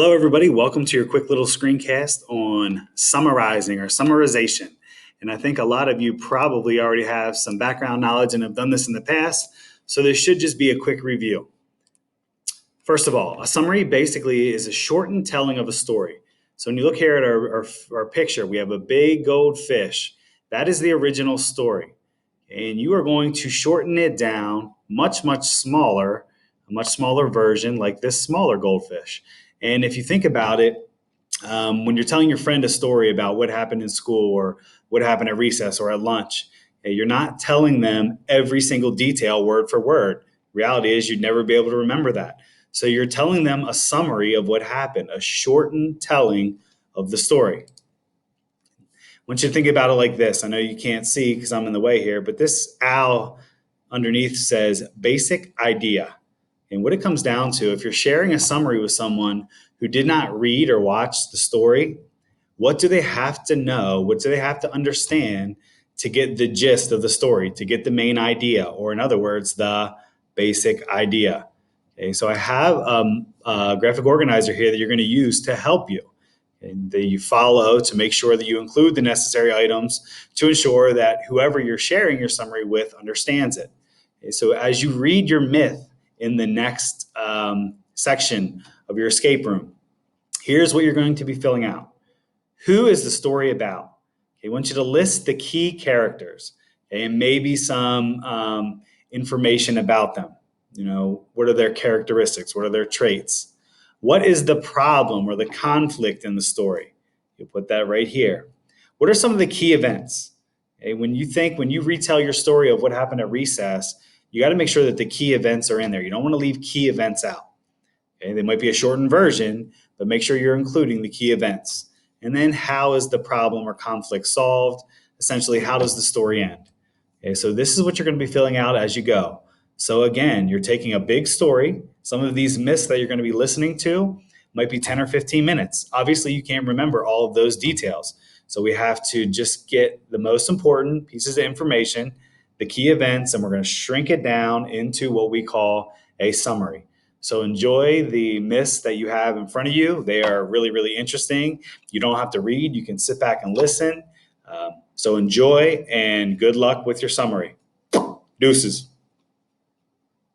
Hello, everybody. Welcome to your quick little screencast on summarizing or summarization. And I think a lot of you probably already have some background knowledge and have done this in the past, so this should just be a quick review. First of all, a summary basically is a shortened telling of a story. So when you look here at our picture, we have a big gold fish. That is the original story. And you are going to shorten it down much smaller, a much smaller version like this smaller goldfish. And if you think about it, when you're telling your friend a story about what happened in school or what happened at recess or at lunch, you're not telling them every single detail word for word. Reality is you'd never be able to remember that. So you're telling them a summary of what happened, a shortened telling of the story. I want you to think about it like this. I know you can't see because I'm in the way here, but this owl underneath says basic idea. And what it comes down to, if you're sharing a summary with someone who did not read or watch the story, what do they have to know? What do they have to understand to get the gist of the story, to get the main idea, or in other words, the basic idea? Okay, so I have a graphic organizer here that you're going to use to help you. And that you follow to make sure that you include the necessary items to ensure that whoever you're sharing your summary with understands it. Okay, so as you read your myth in the next section of your escape room, here's what you're going to be filling out. Who is the story about? Okay, I want you to list the key characters, okay, and maybe some information about them. You know, what are their characteristics? What are their traits? What is the problem or the conflict in the story? You put that right here. What are some of the key events? Okay, when you retell your story of what happened at recess, you got to make sure that the key events are in there. You don't want to leave key events out. Okay, they might be a shortened version, but make sure you're including the key events. And then how is the problem or conflict solved? Essentially, how does the story end? Okay, so this is what you're going to be filling out as you go. So again, you're taking a big story. Some of these myths that you're going to be listening to might be 10 or 15 minutes. Obviously, you can't remember all of those details. So we have to just get the most important pieces of information, the key events, and we're going to shrink it down into what we call a summary. So enjoy the myths that you have in front of you. They are really interesting. You don't have to read. You can sit back and listen. So enjoy and good luck with your summary. Deuces.